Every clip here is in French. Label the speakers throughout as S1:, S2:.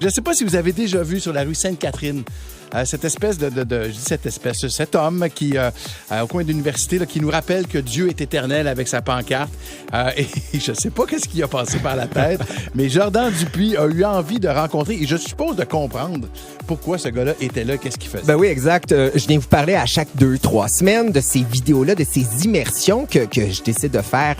S1: Je ne sais pas si vous avez déjà vu sur la rue Sainte-Catherine cette espèce cet homme qui, au coin de l'université, là, qui nous rappelle que Dieu est éternel avec sa pancarte. Et je ne sais pas qu'est-ce qui a passé par la tête, mais Jordan Dupuis a eu envie de rencontrer, et je suppose de comprendre pourquoi ce gars-là était là, qu'est-ce qu'il faisait.
S2: Ben oui, exact. Je viens vous parler à chaque 2-3 semaines de ces vidéos-là, de ces immersions que je décide de faire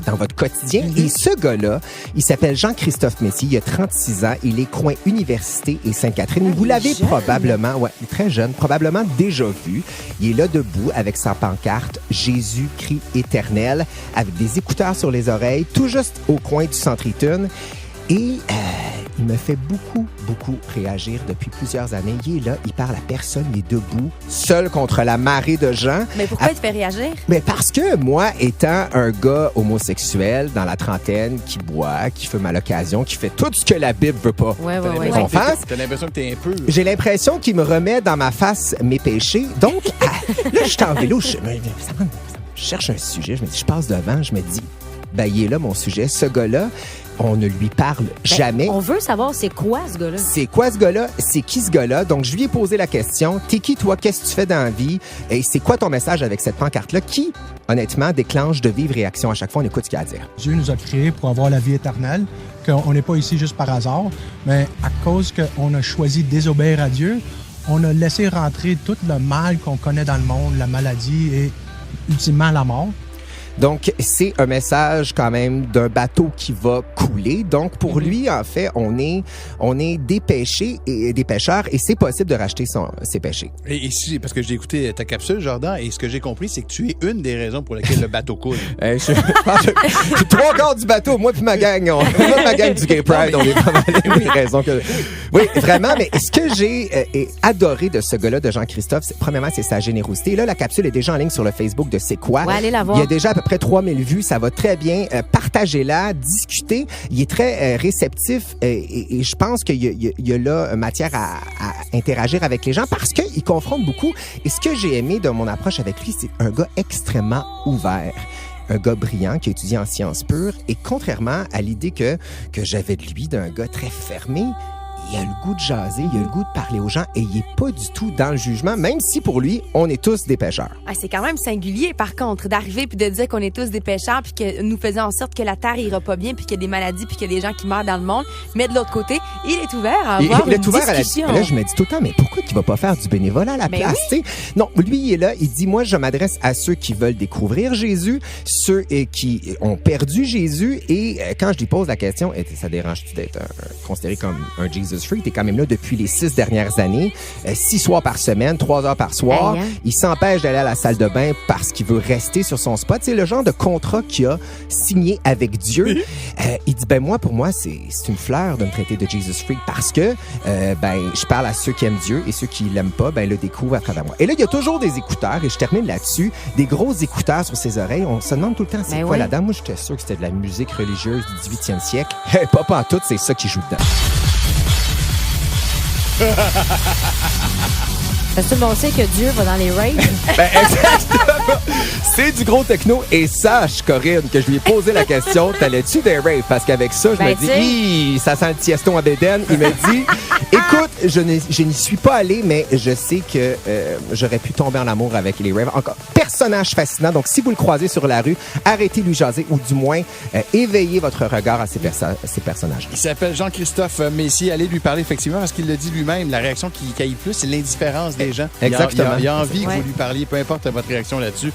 S2: dans votre quotidien. Et ce gars-là, il s'appelle Jean-Christophe Messier, il a 36 ans, il est coin Université et Sainte-Catherine. Vous l'avez probablement, très jeune, probablement déjà vu. Il est là debout avec sa pancarte « Jésus-Christ éternel » avec des écouteurs sur les oreilles, tout juste au coin du Centre Eaton. Et il me fait beaucoup réagir depuis plusieurs années. Il est là, il parle à personne, il est debout, seul contre la marée de gens.
S3: Mais pourquoi il te fait réagir?
S2: Mais parce que moi, étant un gars homosexuel dans la trentaine, qui boit, qui fume à l'occasion, qui fait tout ce que la Bible veut pas qu'on fasse.
S1: T'as l'impression que t'es un peu...
S2: J'ai l'impression qu'il me remet dans ma face mes péchés. Donc, là, je suis en vélo, je cherche un sujet, je me dis, je passe devant, je me dis, ben, il est là, mon sujet. Ce gars-là, on ne lui parle jamais.
S3: On veut savoir c'est quoi ce gars-là.
S2: C'est quoi ce gars-là? C'est qui ce gars-là? Donc, je lui ai posé la question. T'es qui, toi? Qu'est-ce que tu fais dans la vie? Et c'est quoi ton message avec cette pancarte-là? Qui, honnêtement, déclenche de vives réactions à chaque fois? On écoute ce qu'il a à dire.
S4: Dieu nous a créés pour avoir la vie éternelle, qu'on n'est pas ici juste par hasard, mais à cause qu'on a choisi de désobéir à Dieu, on a laissé rentrer tout le mal qu'on connaît dans le monde, la maladie et ultimement la mort.
S2: Donc, c'est un message quand même d'un bateau qui va couler. Donc, pour lui, en fait, on est des péchés et des pécheurs et c'est possible de racheter ses péchés.
S1: Et ici, parce que j'ai écouté ta capsule, Jordan, et ce que j'ai compris, c'est que tu es une des raisons pour lesquelles le bateau coule.
S2: Je suis 3/4 du bateau. Moi puis ma gang, ma gang du Gay Pride, on est pas mal les raisons que... Oui, vraiment, mais ce que j'ai adoré de ce gars-là, de Jean-Christophe, premièrement, c'est sa générosité. Et là, la capsule est déjà en ligne sur le Facebook de C'est quoi?
S3: Ouais, allez la voir.
S2: Il y a déjà à peu près 3000 vues, ça va très bien. Partagez-la, discutez. Il est très réceptif et je pense qu'il y a là matière à interagir avec les gens parce qu'il confronte beaucoup. Et ce que j'ai aimé de mon approche avec lui, c'est un gars extrêmement ouvert. Un gars brillant qui a étudié en sciences pures et contrairement à l'idée que j'avais de lui, d'un gars très fermé, il a le goût de jaser, il a le goût de parler aux gens et il est pas du tout dans le jugement, même si pour lui, on est tous des pécheurs.
S3: Ah, c'est quand même singulier, par contre, d'arriver puis de dire qu'on est tous des pécheurs puis que nous faisons en sorte que la terre ira pas bien puis qu'il y a des maladies puis qu'il y a des gens qui meurent dans le monde. Mais de l'autre côté, il est ouvert à avoir une discussion.
S2: Là, je me dis tout le temps, mais pourquoi tu vas pas faire du bénévolat à la place? Oui. Non, lui, il est là, il dit, moi, je m'adresse à ceux qui veulent découvrir Jésus, ceux qui ont perdu Jésus et quand je lui pose la question, ça dérange-tu d'être considéré comme un Jesus Freak? T'es quand même là depuis les 6 dernières années, 6 soirs par semaine, 3 heures par soir. Il s'empêche d'aller à la salle de bain parce qu'il veut rester sur son spot. C'est le genre de contrat qu'il a signé avec Dieu. Il dit, pour moi, c'est une fleur de me traiter de Jesus Freak parce que, je parle à ceux qui aiment Dieu et ceux qui l'aiment pas, le découvrent à travers moi. Et là, il y a toujours des écouteurs et je termine là-dessus, des gros écouteurs sur ses oreilles. On se demande tout le temps, c'est quoi là-dedans? Moi, j'étais sûr que c'était de la musique religieuse du 18e siècle. Pas en tout, c'est ça qui joue dedans.
S3: Parce que on sait que Dieu va dans les raves.
S2: Exactement. C'est du gros techno. Et sache, Corinne, que je lui ai posé la question, t'allais-tu des raves? Parce qu'avec ça, je me dis, ça sent le tieston à Bédène. Il me dit, écoute, je n'y suis pas allé, mais je sais que j'aurais pu tomber en amour avec les raves. Encore, personnage fascinant. Donc, si vous le croisez sur la rue, arrêtez de lui jaser ou du moins, éveillez votre regard à ces personnages.
S1: Il s'appelle Jean-Christophe Messier. Allez lui parler, effectivement, parce qu'il le dit lui-même. La réaction qui caille plus, c'est l'indifférence des gens.
S2: Exactement.
S1: Il a envie que vous lui parliez, peu importe votre réaction là-dessus.